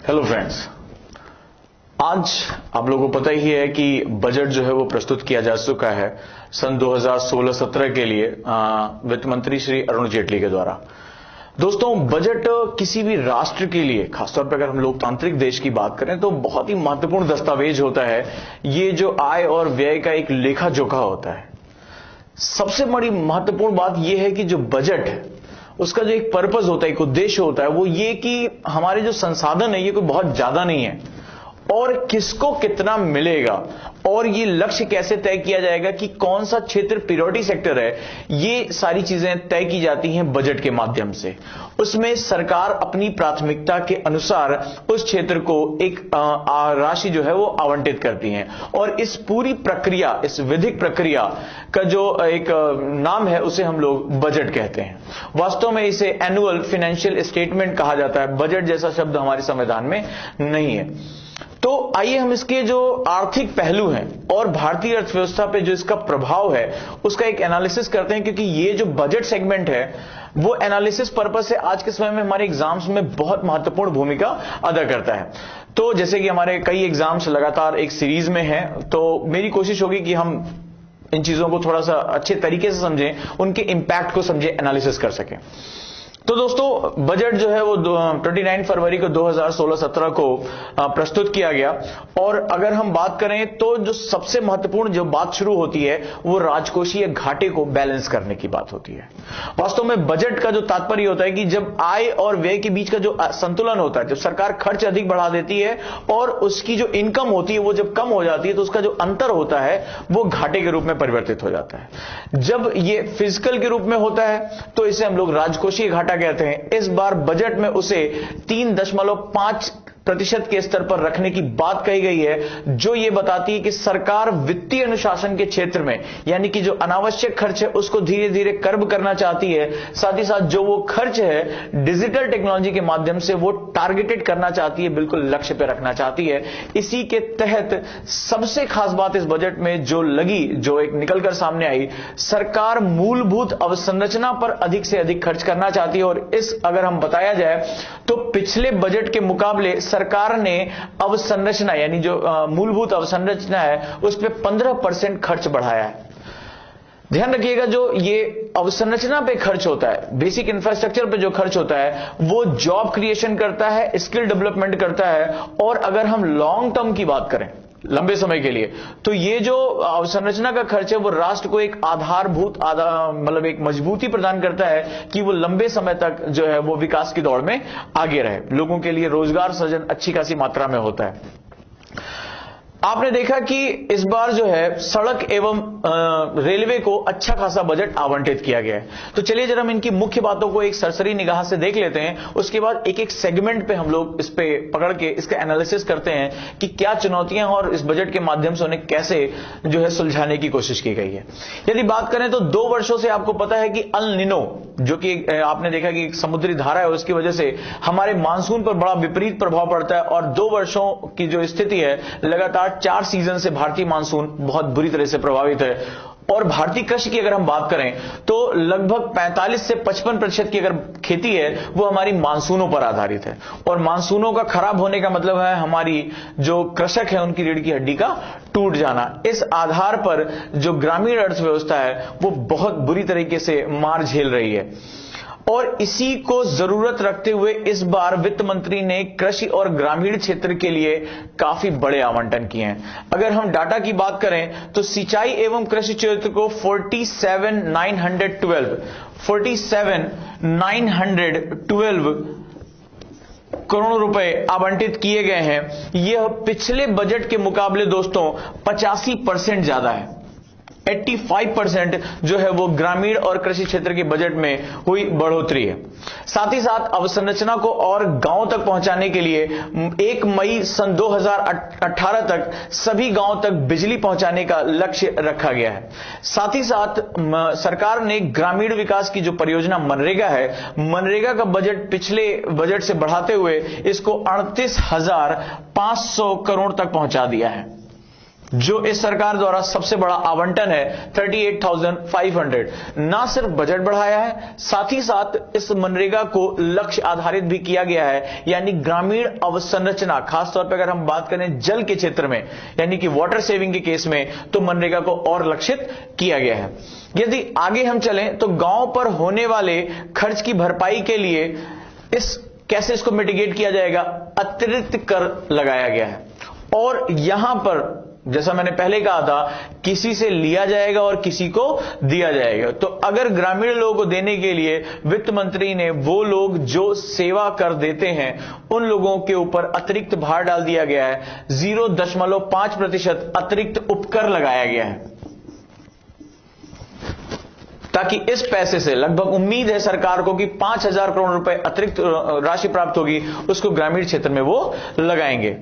Hello friends, आज आप लोगों को पता ही है कि बजट जो है वो प्रस्तुत किया जा चुका है सन 2016-17 के लिए वित्त मंत्री श्री अरुण जेटली के द्वारा। दोस्तों, बजट किसी भी राष्ट्र के लिए, खासतौर पर अगर हम लोकतांत्रिक देश की बात करें तो बहुत ही महत्वपूर्ण दस्तावेज होता है। ये जो आय और व्यय का एक लेखा जोखा होता है। सबसे बड़ी महत्वपूर्ण बात यह है कि जो बजट है उसका जो एक पर्पस होता है, एक उद्देश्य होता है, वो ये कि हमारे जो संसाधन है ये कोई बहुत ज्यादा नहीं है और किसको कितना मिलेगा और ये लक्ष्य कैसे तय किया जाएगा कि कौन सा क्षेत्र प्रायोरिटी सेक्टर है, ये सारी चीजें तय की जाती हैं बजट के माध्यम से। उसमें सरकार अपनी प्राथमिकता के अनुसार उस क्षेत्र को एक राशि जो है वो आवंटित करती हैं और इस पूरी प्रक्रिया, इस विधिक प्रक्रिया का जो एक नाम है उसे हम लोग बजट कहते हैं। वास्तव में इसे एनुअल फाइनेंशियल स्टेटमेंट कहा जाता है। बजट जैसा शब्द हमारे संविधान में नहीं है। तो आइए हम इसके जो आर्थिक पहलू हैं और भारतीय अर्थव्यवस्था पे जो इसका प्रभाव है उसका एक एनालिसिस करते हैं, क्योंकि ये जो बजट सेगमेंट है वो एनालिसिस पर्पस से आज के समय में हमारे एग्जाम्स में बहुत महत्वपूर्ण भूमिका अदा करता है। तो जैसे कि हमारे कई एग्जाम्स लगातार एक सीरीज में हैं, तो मेरी कोशिश होगी कि हम इन चीजों को थोड़ा सा अच्छे तरीके से समझें, उनके इंपैक्ट को समझें, एनालिसिस कर सकें। तो दोस्तों, बजट जो है वो 29 फरवरी को 2016-17 को प्रस्तुत किया गया और अगर हम बात करें तो जो सबसे महत्वपूर्ण जो बात शुरू होती है वो राजकोषीय घाटे को बैलेंस करने की बात होती है। वास्तव में बजट का जो तात्पर्य होता है कि जब आय और व्यय के बीच का जो संतुलन होता है, जब सरकार खर्च अधिक बढ़ा देती है और उसकी जो इनकम होती है वो जब कम हो जाती है तो उसका जो अंतर होता है वो घाटे के रूप में परिवर्तित हो जाता है। जब ये फिजिकल के रूप में होता है तो इसे हम लोग राजकोषीय घाटा कहते हैं। इस बार बजट में उसे 3.5% के स्तर पर रखने की बात कही गई है, जो यह बताती है कि सरकार वित्तीय अनुशासन के क्षेत्र में, यानी कि जो अनावश्यक खर्च है उसको धीरे धीरे कर्ब करना चाहती है। साथ ही साथ जो वो खर्च है डिजिटल टेक्नोलॉजी के माध्यम से वो टारगेटेड करना चाहती है, बिल्कुल लक्ष्य पे रखना चाहती है। इसी के तहत सबसे खास बात इस बजट में जो लगी, जो एक निकलकर सामने आई, सरकार मूलभूत अवसंरचना पर अधिक से अधिक खर्च करना चाहती है। और इस अगर हम बताया जाए तो पिछले बजट के मुकाबले सरकार ने अवसंरचना, यानी जो मूलभूत अवसंरचना है उस पर 15% खर्च बढ़ाया है। ध्यान रखिएगा, जो ये अवसंरचना पे खर्च होता है, बेसिक इंफ्रास्ट्रक्चर पे जो खर्च होता है वो जॉब क्रिएशन करता है, स्किल डेवलपमेंट करता है। और अगर हम लॉन्ग टर्म की बात करें, लंबे समय के लिए, तो ये जो अवसंरचना का खर्च है वो राष्ट्र को एक आधारभूत मतलब एक मजबूती प्रदान करता है कि वो लंबे समय तक जो है वो विकास की दौड़ में आगे रहे। लोगों के लिए रोजगार सृजन अच्छी खासी मात्रा में होता है। आपने देखा कि इस बार जो है सड़क एवं रेलवे को अच्छा खासा बजट आवंटित किया गया है। तो चलिए जरा हम इनकी मुख्य बातों को एक सरसरी निगाह से देख लेते हैं, उसके बाद एक एक सेगमेंट पे हम लोग इस पे पकड़ के इसका एनालिसिस करते हैं कि क्या चुनौतियां और इस बजट के माध्यम से उन्हें कैसे जो है सुलझाने की कोशिश की गई है। यदि बात करें तो 2 वर्षों से आपको पता है कि अल निनो, जो कि आपने देखा कि समुद्री धारा है, उसकी वजह से हमारे मानसून पर बड़ा विपरीत प्रभाव पड़ता है और 2 वर्षों की जो स्थिति है, लगातार 4 सीजन से भारतीय मानसून बहुत बुरी तरह से प्रभावित है। और भारतीय कृषि की अगर हम बात करें तो लगभग 45 से 55% की अगर खेती है वो हमारी मानसूनों पर आधारित है। और मानसूनों का खराब होने का मतलब है हमारी जो कृषक है उनकी रीढ़ की हड्डी का टूट जाना। इस आधार पर जो ग्रामीण अर्थव्यवस्था है वो बहुत बुरी तरीके से मार झेल रही है। और इसी को जरूरत रखते हुए इस बार वित्त मंत्री ने कृषि और ग्रामीण क्षेत्र के लिए काफी बड़े आवंटन किए हैं। अगर हम डाटा की बात करें तो सिंचाई एवं कृषि क्षेत्र को 47,912 करोड़ रुपए आवंटित किए गए हैं। यह पिछले बजट के मुकाबले दोस्तों 85% ज्यादा है। 85% जो है वो ग्रामीण और कृषि क्षेत्र के बजट में हुई बढ़ोतरी है। साथ ही साथ अवसंरचना को और गांव तक पहुंचाने के लिए 1 मई सन 2018 तक सभी गांव तक बिजली पहुंचाने का लक्ष्य रखा गया है। साथ ही साथ सरकार ने ग्रामीण विकास की जो परियोजना मनरेगा है, मनरेगा का बजट पिछले बजट से बढ़ाते हुए इसको 38,500 करोड़ तक पहुंचा दिया है। जो इस सरकार द्वारा सबसे बड़ा आवंटन है 38,500। ना सिर्फ बजट बढ़ाया है, साथ ही साथ इस मनरेगा को लक्ष्य आधारित भी किया गया है, यानी ग्रामीण अवसंरचना, खासतौर पर अगर हम बात करें जल के क्षेत्र में, यानी कि वाटर सेविंग के केस में, तो मनरेगा को और लक्षित किया गया है। यदि आगे हम चलें तो गांव पर होने वाले खर्च की भरपाई के लिए कैसे इसको मिटिगेट किया जाएगा, अतिरिक्त कर लगाया गया है। और यहां पर जैसा मैंने पहले कहा था, किसी से लिया जाएगा और किसी को दिया जाएगा। तो अगर ग्रामीण लोगों को देने के लिए वित्त मंत्री ने वो लोग जो सेवा कर देते हैं उन लोगों के ऊपर अतिरिक्त भार डाल दिया गया है। 0.5% अतिरिक्त उपकर लगाया गया है, ताकि इस पैसे से लगभग उम्मीद है सरकार को कि 5,000 करोड़ रुपए अतिरिक्त राशि प्राप्त होगी, उसको ग्रामीण क्षेत्र में वो लगाएंगे।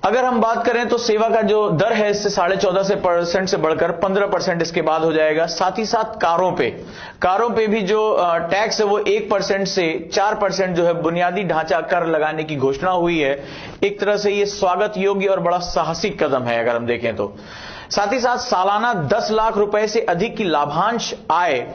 अगर हम बात करें तो सेवा का जो दर है इससे 14.5% से बढ़कर 15% इसके बाद हो जाएगा। साथ ही साथ कारों पे भी जो टैक्स है वो 1% से 4% जो है बुनियादी ढांचा कर लगाने की घोषणा हुई है। एक तरह से ये स्वागत योग्य और बड़ा साहसिक कदम है अगर हम देखें तो। साथ ही साथ सालाना 10 लाख रुपए से अधिक की लाभांश आय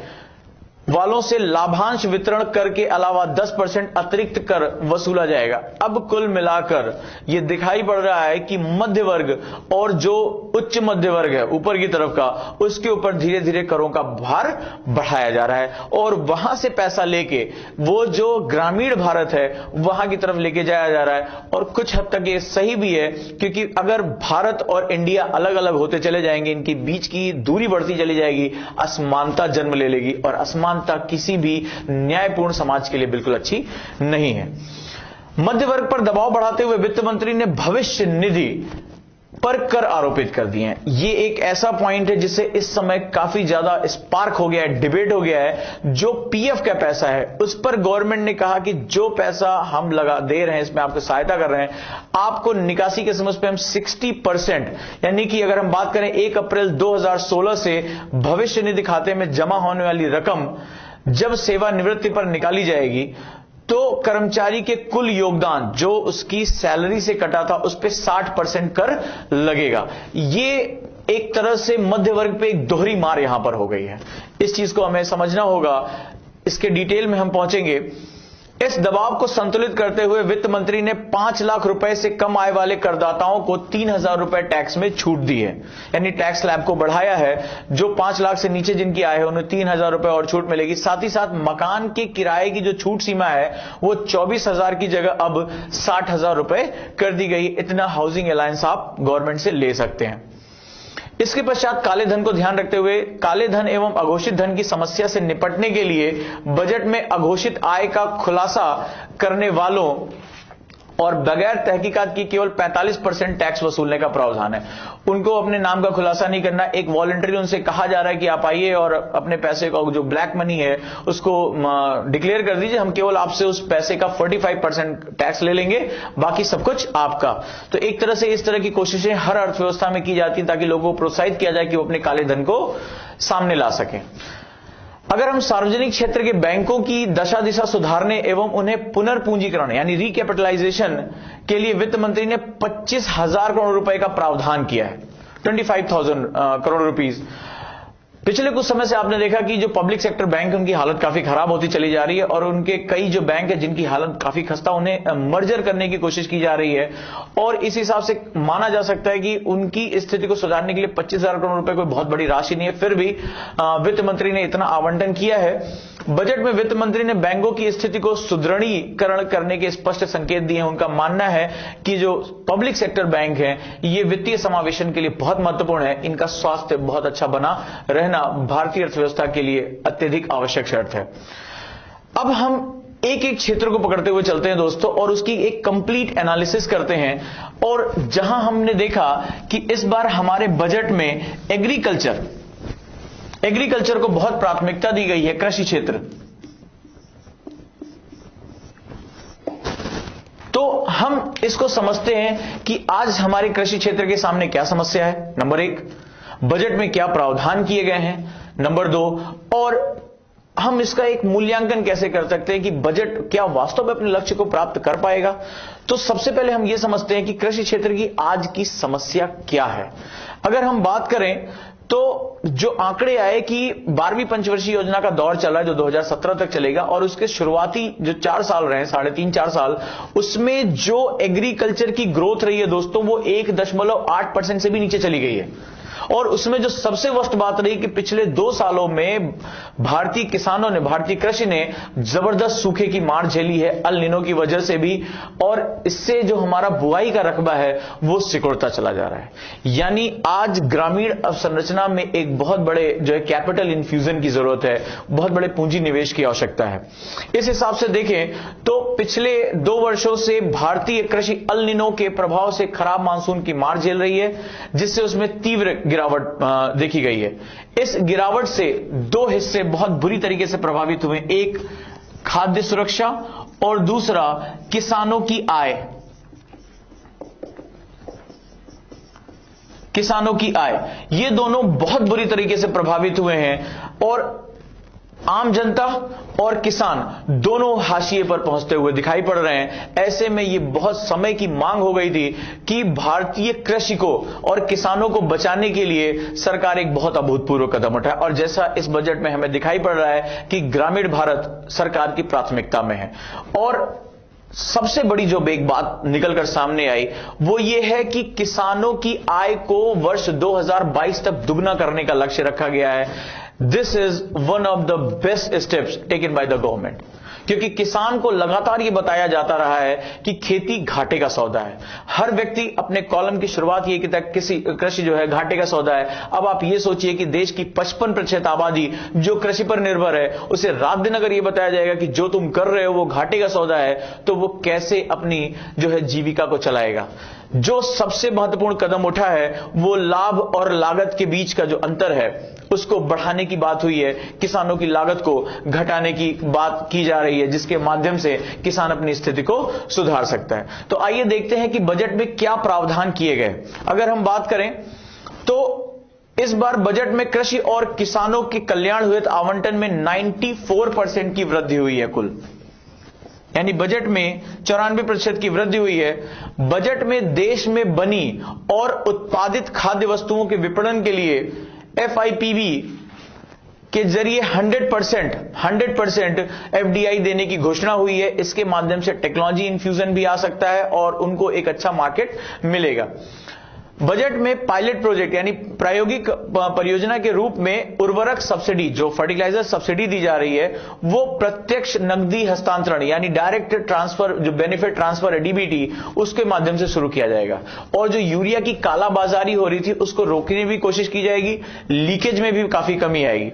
वालों से लाभांश वितरण कर के अलावा 10% अतिरिक्त कर वसूला जाएगा। अब कुल मिलाकर यह दिखाई पड़ रहा है कि मध्य वर्ग और जो उच्च मध्य वर्ग है ऊपर की तरफ का, उसके ऊपर धीरे धीरे करों का भार बढ़ाया जा रहा है और वहां से पैसा लेके वो जो ग्रामीण भारत है वहां की तरफ लेके जाया जा रहा है। और कुछ हद तक ये सही भी है, क्योंकि अगर भारत और इंडिया अलग अलग होते चले जाएंगे, इनके बीच की दूरी बढ़ती चली जाएगी, असमानता जन्म ले लेगी और असमानता किसी भी न्यायपूर्ण समाज के लिए बिल्कुल अच्छी नहीं है। मध्य वर्ग पर दबाव बढ़ाते हुए वित्त मंत्री ने भविष्य निधि पर कर आरोपित कर दिए हैं। ये एक ऐसा पॉइंट है जिससे इस समय काफी ज्यादा स्पार्क हो गया है, डिबेट हो गया है। जो पीएफ का पैसा है उस पर गवर्नमेंट ने कहा कि जो पैसा हम दे रहे हैं, इसमें आपको सहायता कर रहे हैं, आपको निकासी के समय पे हम 60%, यानी कि अगर हम बात करें 1 अप्रैल 2016 से भविष्य निधि खाते में जमा होने वाली रकम जब सेवानिवृत्ति पर निकाली जाएगी तो कर्मचारी के कुल योगदान जो उसकी सैलरी से कटा था उस पे 60% कर लगेगा। ये एक तरह से मध्य वर्ग पे एक दोहरी मार यहां पर हो गई है। इस चीज को हमें समझना होगा, इसके डिटेल में हम पहुंचेंगे। इस दबाव को संतुलित करते हुए वित्त मंत्री ने 5 लाख रुपए से कम आय वाले करदाताओं को 3,000 रुपए टैक्स में छूट दी है, यानी टैक्स स्लैब को बढ़ाया है। जो 5 लाख से नीचे जिनकी आय है उन्हें 3,000 रुपए और छूट मिलेगी। साथ ही साथ मकान के किराए की जो छूट सीमा है वो 24,000 की जगह अब 60,000 रुपए कर दी गई। इतना हाउसिंग अलायंस आप गवर्नमेंट से ले सकते हैं। इसके पश्चात काले धन को ध्यान रखते हुए काले धन एवं अघोषित धन की समस्या से निपटने के लिए बजट में अघोषित आय का खुलासा करने वालों और बगैर तहकीकात की केवल 45% टैक्स वसूलने का प्रावधान है। उनको अपने नाम का खुलासा नहीं करना, एक वॉलंटरी उनसे कहा जा रहा है कि आप आइए और अपने पैसे का जो ब्लैक मनी है उसको डिक्लेयर कर दीजिए, हम केवल आपसे उस पैसे का 45% टैक्स ले लेंगे, बाकी सब कुछ आपका। तो एक तरह से इस तरह की कोशिशें हर अर्थव्यवस्था में की जाती हैं ताकि लोगों को प्रोत्साहित किया जाए कि वो अपने काले धन को सामने ला सकें। अगर हम सार्वजनिक क्षेत्र के बैंकों की दशा दिशा सुधारने एवं उन्हें पुनर्पूंजीकरण यानी रिकैपिटलाइजेशन के लिए वित्त मंत्री ने 25,000 करोड़ रुपए का प्रावधान किया है, 25,000 करोड़ रुपीस। पिछले कुछ समय से आपने देखा कि जो पब्लिक सेक्टर बैंक है उनकी हालत काफी खराब होती चली जा रही है और उनके कई जो बैंक है जिनकी हालत काफी खस्ता, उन्हें मर्जर करने की कोशिश की जा रही है। और इस हिसाब से माना जा सकता है कि उनकी स्थिति को सुधारने के लिए 25,000 करोड़ रुपए कोई बहुत बड़ी राशि नहीं है, फिर भी वित्त मंत्री ने इतना आवंटन किया है। बजट में वित्त मंत्री ने बैंकों की स्थिति को सुदृढ़ीकरण करने के स्पष्ट संकेत दिए हैं। उनका मानना है कि जो पब्लिक सेक्टर बैंक हैं ये वित्तीय समावेशन के लिए बहुत महत्वपूर्ण है, इनका स्वास्थ्य बहुत अच्छा बना रहना भारतीय अर्थव्यवस्था के लिए अत्यधिक आवश्यक शर्त है। अब हम एक एक क्षेत्र को पकड़ते हुए चलते हैं दोस्तों और उसकी एक कंप्लीट एनालिसिस करते हैं। और जहां हमने देखा कि इस बार हमारे बजट में एग्रीकल्चर को बहुत प्राथमिकता दी गई है, कृषि क्षेत्र। तो हम इसको समझते हैं कि आज हमारे कृषि क्षेत्र के सामने क्या समस्या है। नंबर 1, बजट में क्या प्रावधान किए गए हैं। नंबर 2, और हम इसका एक मूल्यांकन कैसे कर सकते हैं कि बजट क्या वास्तव में अपने लक्ष्य को प्राप्त कर पाएगा? तो सबसे पहले हम यह समझते हैं कि कृषि क्षेत्र की आज की समस्या क्या है। अगर हम बात करें तो जो आंकड़े आए कि 12वीं पंचवर्षीय योजना का दौर चला है जो 2017 तक चलेगा, और उसके शुरुआती जो 4 साल रहे, 3.5-4 साल, उसमें जो एग्रीकल्चर की ग्रोथ रही है दोस्तों वो 1.8% से भी नीचे चली गई है। और उसमें जो सबसे वर्स्ट बात रही कि पिछले 2 सालों में भारतीय किसानों ने, भारतीय कृषि ने जबरदस्त सूखे की मार झेली है, अल नीनो की वजह से भी, और इससे जो हमारा बुआई का रकबा है वो सिकुड़ता चला जा रहा है। यानी आज ग्रामीण अवसंरचना में एक बहुत बड़े जो है कैपिटल इन्फ्यूजन की जरूरत है, बहुत बड़े पूंजी निवेश की आवश्यकता है। इस हिसाब से देखें तो पिछले 2 वर्षों से भारतीय कृषि अल नीनो के प्रभाव से खराब मानसून की मार झेल रही है, जिससे उसमें तीव्र गिरावट देखी गई है। इस गिरावट से 2 हिस्से बहुत बुरी तरीके से प्रभावित हुए, एक खाद्य सुरक्षा और दूसरा किसानों की आय। किसानों की आय, ये दोनों बहुत बुरी तरीके से प्रभावित हुए हैं और आम जनता और किसान दोनों हाशिए पर पहुंचते हुए दिखाई पड़ रहे हैं। ऐसे में यह बहुत समय की मांग हो गई थी कि भारतीय कृषि को और किसानों को बचाने के लिए सरकार एक बहुत अभूतपूर्व कदम उठाए, और जैसा इस बजट में हमें दिखाई पड़ रहा है कि ग्रामीण भारत सरकार की प्राथमिकता में है। और सबसे बड़ी जो एक बात निकलकर सामने आई वो ये है कि किसानों की आय को वर्ष 2022 तक दुगना करने का लक्ष्य रखा गया है। This is one of the best steps taken by the government, क्योंकि किसान को लगातार यह बताया जाता रहा है कि खेती घाटे का सौदा है। हर व्यक्ति अपने कॉलम की शुरुआत ये कि किसी कृषि जो है घाटे का सौदा है। अब आप ये सोचिए कि देश की 55% आबादी जो कृषि पर निर्भर है, उसे रात दिन अगर यह बताया जाएगा कि जो तुम कर रहे हो वो घाटे का सौदा है, तो वो कैसे अपनी जो है जीविका को चलाएगा। जो सबसे महत्वपूर्ण कदम उठा है वो लाभ और लागत के बीच का जो अंतर है उसको बढ़ाने की बात हुई है, किसानों की लागत को घटाने की बात की जा रही है, जिसके माध्यम से किसान अपनी स्थिति को सुधार सकता है। तो आइए देखते हैं कि बजट में क्या प्रावधान किए गए। अगर हम बात करें तो इस बार बजट में कृषि और किसानों के कल्याण हेतु आवंटन में 94% की वृद्धि हुई है कुल, यानी बजट में 94% की वृद्धि हुई है। बजट में देश में बनी और उत्पादित खाद्य वस्तुओं के विपणन के लिए FIPB के जरिए 100% FDI देने की घोषणा हुई है। इसके माध्यम से टेक्नोलॉजी इन्फ्यूजन भी आ सकता है और उनको एक अच्छा मार्केट मिलेगा। बजट में पायलट प्रोजेक्ट यानी प्रायोगिक परियोजना के रूप में उर्वरक सब्सिडी, जो फर्टिलाइजर सब्सिडी दी जा रही है, वो प्रत्यक्ष नकदी हस्तांतरण यानी डायरेक्ट ट्रांसफर, जो बेनिफिट ट्रांसफर है DBT, उसके माध्यम से शुरू किया जाएगा। और जो यूरिया की कालाबाजारी हो रही थी उसको रोकने की कोशिश की जाएगी, लीकेज में भी काफी कमी आएगी।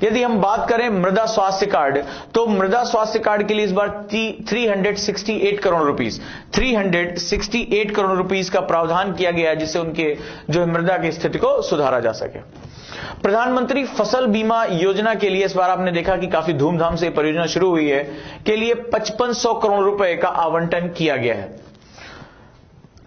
यदि हम बात करें मृदा स्वास्थ्य कार्ड, तो मृदा स्वास्थ्य कार्ड के लिए इस बार 368 करोड़ रुपीस 368 करोड़ रुपीस का प्रावधान किया गया है, जिससे उनके जो मृदा की स्थिति को सुधारा जा सके। प्रधानमंत्री फसल बीमा योजना के लिए इस बार आपने देखा कि काफी धूमधाम से परियोजना शुरू हुई है, के लिए 5500 करोड़ रुपए का आवंटन किया गया है।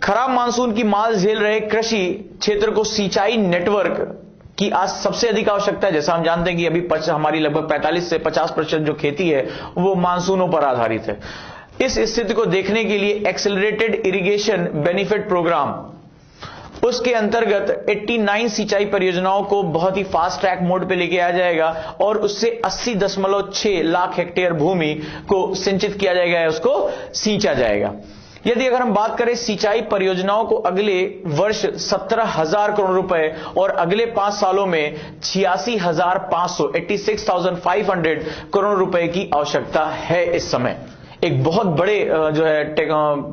खराब मानसून की मार झेल रहे कृषि क्षेत्र को सिंचाई नेटवर्क की आज सबसे अधिक आवश्यकता है। जैसा हम जानते हैं कि अभी हमारी लगभग 45 से 50% जो खेती है वो मानसूनों पर आधारित है। इस स्थिति को देखने के लिए एक्सेलरेटेड इरिगेशन बेनिफिट प्रोग्राम, उसके अंतर्गत 89 सिंचाई परियोजनाओं को बहुत ही फास्ट ट्रैक मोड पे लेके आ जाएगा और उससे 80.6 लाख हेक्टेयर भूमि को सिंचित किया जाएगा, उसको सींचा जाएगा। यदि अगर हम बात करें सिंचाई परियोजनाओं को अगले वर्ष 17,000 करोड़ रुपए और अगले 5 सालों में 86,500 करोड़ रुपए की आवश्यकता है। इस समय एक बहुत बड़े जो है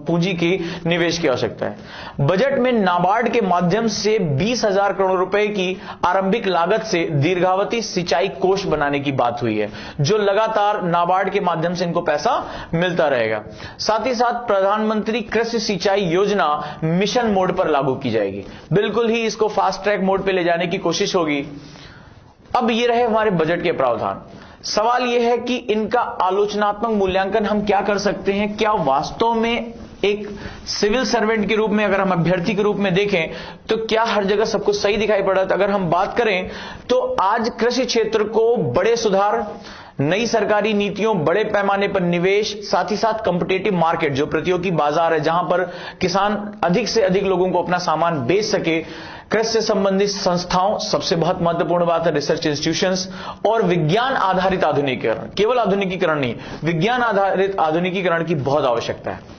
पूंजी की निवेश की आवश्यकता है। बजट में नाबार्ड के माध्यम से 20,000 करोड़ रुपए की आरंभिक लागत से दीर्घावधि सिंचाई कोष बनाने की बात हुई है, जो लगातार नाबार्ड के माध्यम से इनको पैसा मिलता रहेगा। साथ ही साथ प्रधानमंत्री कृषि सिंचाई योजना मिशन मोड पर लागू की जाएगी, बिल्कुल ही इसको फास्ट ट्रैक मोड पर ले जाने की कोशिश होगी। अब ये रहे हमारे बजट के प्रावधान। सवाल यह है कि इनका आलोचनात्मक मूल्यांकन हम क्या कर सकते हैं। क्या वास्तव में एक सिविल सर्वेंट के रूप में, अगर हम अभ्यर्थी के रूप में देखें, तो क्या हर जगह सब कुछ सही दिखाई पड़ रहा है? अगर हम बात करें तो आज कृषि क्षेत्र को बड़े सुधार, नई सरकारी नीतियों, बड़े पैमाने पर निवेश, साथ ही साथ कॉम्पिटिटिव मार्केट जो प्रतियोगी बाजार है जहां पर किसान अधिक से अधिक लोगों को अपना सामान बेच सके, कृषि से संबंधित संस्थाओं, सबसे बहुत महत्वपूर्ण बात है रिसर्च इंस्टीट्यूशंस, और विज्ञान आधारित आधुनिकीकरण, केवल आधुनिकीकरण नहीं, विज्ञान आधारित आधुनिकीकरण की बहुत आवश्यकता है।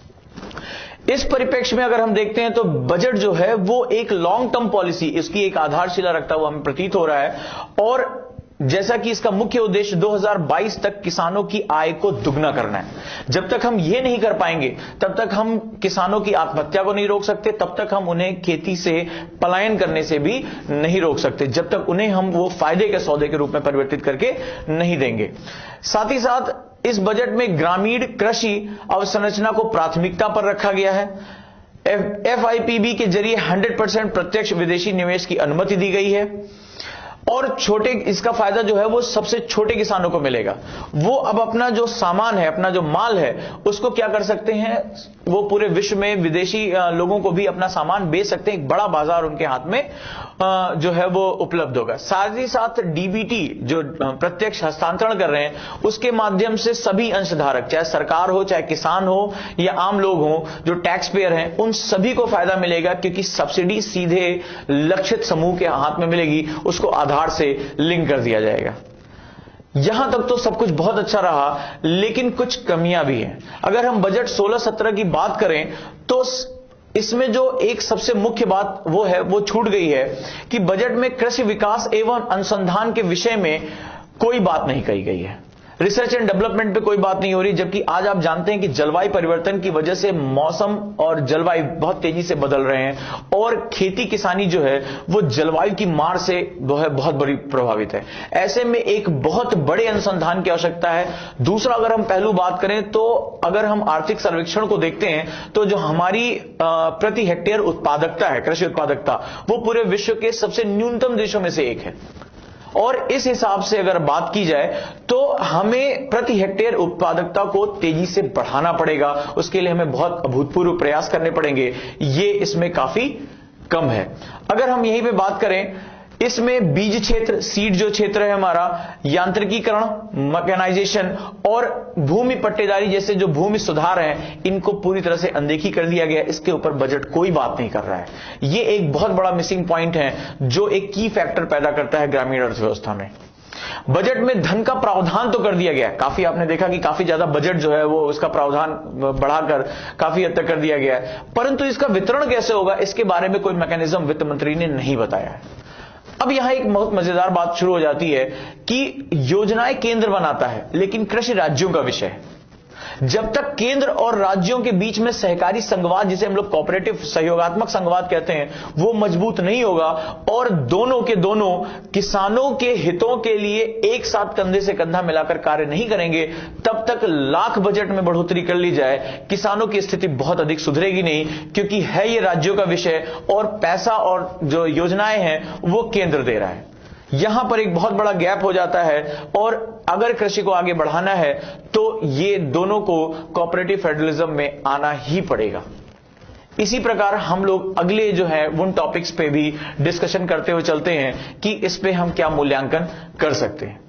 इस परिप्रेक्ष्य में अगर हम देखते हैं तो बजट जो है वो एक लॉन्ग टर्म पॉलिसी, इसकी एक आधारशिला रखता हुआ हमें प्रतीत हो रहा है, और जैसा कि इसका मुख्य उद्देश्य 2022 तक किसानों की आय को दुगना करना है। जब तक हम यह नहीं कर पाएंगे तब तक हम किसानों की आत्महत्या को नहीं रोक सकते, तब तक हम उन्हें खेती से पलायन करने से भी नहीं रोक सकते, जब तक उन्हें हम वो फायदे के सौदे के रूप में परिवर्तित करके नहीं देंगे। साथ ही साथ इस बजट में ग्रामीण कृषि अवसंरचना को प्राथमिकता पर रखा गया है। FIPB के जरिए 100% प्रत्यक्ष विदेशी निवेश की अनुमति दी गई है, और छोटे, इसका फायदा जो है वो सबसे छोटे किसानों को मिलेगा। वो अब अपना जो सामान है, अपना जो माल है, उसको क्या कर सकते हैं, वो पूरे विश्व में विदेशी लोगों को भी अपना सामान बेच सकते हैं। एक बड़ा बाजार उनके हाथ में जो है वो उपलब्ध होगा। साथ ही साथ DBT जो प्रत्यक्ष हस्तांतरण कर रहे हैं, उसके माध्यम से सभी अंशधारक, चाहे सरकार हो, चाहे किसान हो या आम लोग हो, जो टैक्स पेयर हैं, उन सभी को फायदा मिलेगा, क्योंकि सब्सिडी सीधे लक्षित समूह के हाथ में मिलेगी, उसको आधार से लिंक कर दिया जाएगा। यहां तक तो सब कुछ बहुत अच्छा रहा, लेकिन कुछ कमियां भी हैं। अगर हम बजट 16-17 की बात करें तो इसमें जो एक सबसे मुख्य बात वो छूट गई है कि बजट में कृषि विकास एवं अनुसंधान के विषय में कोई बात नहीं कही गई है। रिसर्च एंड डेवलपमेंट पे कोई बात नहीं हो रही, जबकि आज आप जानते हैं कि जलवायु परिवर्तन की वजह से मौसम और जलवायु बहुत तेजी से बदल रहे हैं, और खेती किसानी जो है वो जलवायु की मार से बहुत बड़ी प्रभावित है। ऐसे में एक बहुत बड़े अनुसंधान की आवश्यकता है। दूसरा, अगर हम पहलू बात करें तो अगर हम आर्थिक सर्वेक्षण को देखते हैं तो जो हमारी प्रति हेक्टेयर उत्पादकता है, कृषि उत्पादकता, वो पूरे विश्व के सबसे न्यूनतम देशों में से एक है। और इस हिसाब से अगर बात की जाए तो हमें प्रति हेक्टेयर उत्पादकता को तेजी से बढ़ाना पड़ेगा। उसके लिए हमें बहुत अभूतपूर्व प्रयास करने पड़ेंगे, ये इसमें काफी कम है। अगर हम यहीं पे बात करें, इसमें बीज क्षेत्र, सीड जो क्षेत्र है हमारा, यांत्रिकीकरण, मैकेनाइजेशन और भूमि पट्टेदारी जैसे जो भूमि सुधार हैं, इनको पूरी तरह से अनदेखी कर दिया गया। इसके ऊपर बजट कोई बात नहीं कर रहा है। ये एक बहुत बड़ा मिसिंग पॉइंट है जो एक की फैक्टर पैदा करता है ग्रामीण अर्थव्यवस्था में। बजट में धन का प्रावधान तो कर दिया गया, काफी आपने देखा कि काफी ज्यादा बजट जो है वो उसका प्रावधान बढ़ाकर काफी हद तक कर दिया गया है, परंतु इसका वितरण कैसे होगा इसके बारे में कोई मैकेनिज्म वित्त मंत्री ने नहीं बताया है। अब यहां एक बहुत मजेदार बात शुरू हो जाती है कि योजनाएं केंद्र बनाता है, लेकिन कृषि राज्यों का विषय है। जब तक केंद्र और राज्यों के बीच में सहकारी संघवाद, जिसे हम लोग कोऑपरेटिव सहयोगात्मक संघवाद कहते हैं, वो मजबूत नहीं होगा और दोनों के दोनों किसानों के हितों के लिए एक साथ कंधे से कंधा मिलाकर कार्य नहीं करेंगे, तब तक लाख बजट में बढ़ोतरी कर ली जाए, किसानों की स्थिति बहुत अधिक सुधरेगी नहीं, क्योंकि है ये राज्यों का विषय और पैसा और जो योजनाएं हैं वो केंद्र दे रहा है। यहां पर एक बहुत बड़ा गैप हो जाता है, और अगर कृषि को आगे बढ़ाना है तो ये दोनों को कोऑपरेटिव फेडरलिज्म में आना ही पड़ेगा। इसी प्रकार हम लोग अगले जो है उन टॉपिक्स पे भी डिस्कशन करते हुए चलते हैं कि इस पे हम क्या मूल्यांकन कर सकते हैं।